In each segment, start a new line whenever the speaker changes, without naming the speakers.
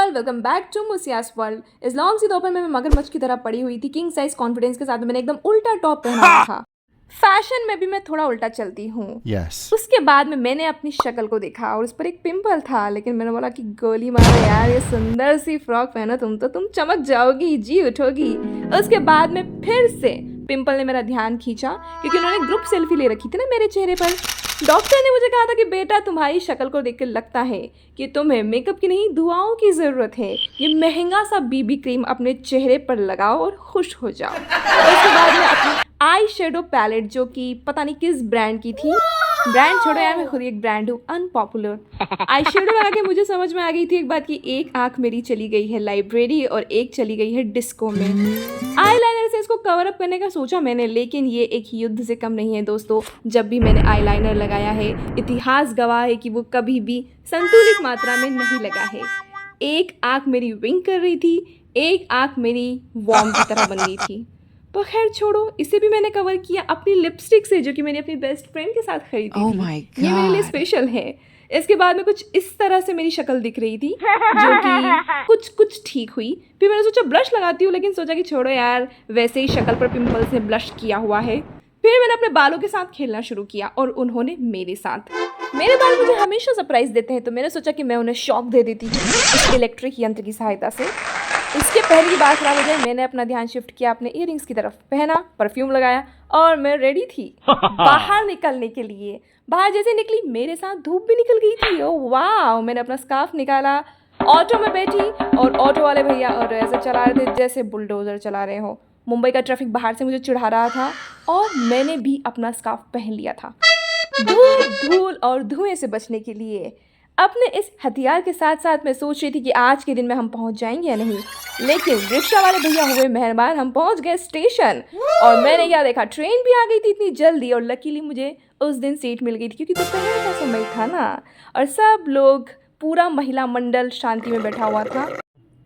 Everyone, welcome back to मुसियास world. इस लॉन्ग सी दोपहर में मैं मगरमच्छ की तरह पड़ी हुई थी। किंग साइज कॉन्फिडेंस के साथ मैंने एकदम उल्टा टॉप पहना हुआ था। फैशन में भी मैं थोड़ा उल्टा चलती हूँ। उसके बाद में मैंने अपनी शक्ल को देखा और उस पर एक पिंपल था, लेकिन मैंने बोला कि गोली मारो यार, ये सुंदर सी फ्रॉक पहनो तुम चमक जाओगी, जी उठोगी। उसके बाद में फिर से पिंपल ने मेरा ध्यान खींचा, क्योंकि उन्होंने ग्रुप सेल्फी ले रखी थी ना मेरे चेहरे पर। डॉक्टर ने मुझे कहा था कि बेटा, तुम्हारी शक्ल को देखकर लगता है कि तुम्हें मेकअप की नहीं दुआओं की ज़रूरत है। ये महंगा सा बीबी क्रीम अपने चेहरे पर लगाओ और खुश हो जाओ। उसके बाद में अपनी आई शेडो पैलेट, जो कि पता नहीं किस ब्रांड की थी, ब्रांड छोड़ो यार, मैं खुद एक ब्रांड हूँ, अनपॉपुलर। आई शेडो लगा के मुझे समझ में आ गई थी एक बात कि एक आँख मेरी चली गई है लाइब्रेरी और एक चली गई है डिस्को में। आईलाइनर से इसको कवर अप करने का सोचा मैंने, लेकिन ये एक युद्ध से कम नहीं है दोस्तों। जब भी मैंने आईलाइनर लगाया है, इतिहास गवाह है कि वो कभी भी संतुलित मात्रा में नहीं लगा है। एक आँख मेरी विंक कर रही थी, एक आँख मेरी वॉर्म की तरह बन गई थी। पर खैर छोड़ो, इसे भी मैंने कवर किया अपनी लिपस्टिक से, जो कि मैंने अपनी बेस्ट फ्रेंड के साथ खरीदी थी। ये मेरे लिए स्पेशल है। इसके बाद में कुछ इस तरह से मेरी शक्ल दिख रही थी, जो कि कुछ ठीक हुई। फिर मैंने सोचा ब्लश लगाती हूँ, लेकिन सोचा कि छोड़ो यार, वैसे ही शक्ल पर पिंपल्स ने ब्लश किया हुआ है। फिर मैंने अपने बालों के साथ खेलना शुरू किया और उन्होंने मेरे साथ। मेरे बाल मुझे हमेशा सरप्राइज देते हैं, तो मैंने सोचा कि मैं उन्हें शॉक दे देती हूँ इस इलेक्ट्रिक यंत्र की सहायता से। इसके पहले की बात खराब हो जाए, मैंने अपना ध्यान शिफ्ट किया अपने इयररिंग्स की तरफ, पहना, परफ्यूम लगाया और मैं रेडी थी बाहर निकलने के लिए। बाहर जैसे निकली, मेरे साथ धूप भी निकल गई थी। ओह वाह! मैंने अपना स्कार्फ निकाला, ऑटो में बैठी और ऑटो वाले भैया और ऐसे चला रहे थे जैसे बुलडोज़र चला रहे हो। मुंबई का ट्रैफिक बाहर से मुझे चिढ़ा रहा था और मैंने भी अपना स्कार्फ पहन लिया था, धूल और धुएं से बचने के लिए। अपने इस हथियार के साथ साथ मैं सोच रही थी कि आज के दिन में हम पहुंच जाएंगे या नहीं, लेकिन रिक्शा वाले भैया हुए मेहरबान, हम पहुंच गए स्टेशन। और मैंने क्या देखा, ट्रेन भी आ गई थी इतनी जल्दी। और लकीली मुझे उस दिन सीट मिल गई थी, क्योंकि दोपहर का समय था ना, और सब लोग, पूरा महिला मंडल शांति में बैठा हुआ था।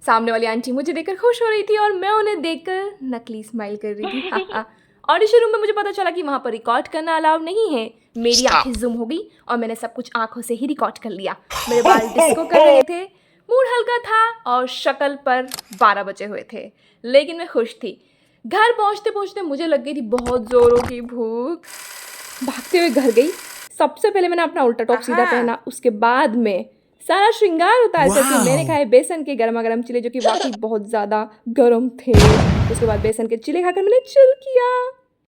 सामने वाली आंटी मुझे देखकर खुश हो रही थी और मैं उन्हें देखकर नकली स्माइल कर रही थी। ऑडिशन रूम में मुझे पता चला कि वहाँ पर रिकॉर्ड करना अलाउड नहीं है। मेरी आंखें जूम हो गई और मैंने सब कुछ आंखों से ही रिकॉर्ड कर लिया। मेरे बाल डिस्को कर रहे थे, मूड हल्का था और शक्ल पर 12 बजे हुए थे, लेकिन मैं खुश थी। घर पहुँचते पहुँचते मुझे लग गई थी बहुत ज़ोरों की भूख। भागते हुए घर गई। सबसे पहले मैंने अपना उल्टा टॉप सीधा पहना, उसके बाद में सारा श्रृंगार उतार करके मैंने खाए बेसन के गर्मा गर्म चिले, जो कि वाकई बहुत ज़्यादा गर्म थे। उसके बाद बेसन के चिले खाकर मैंने चिल किया।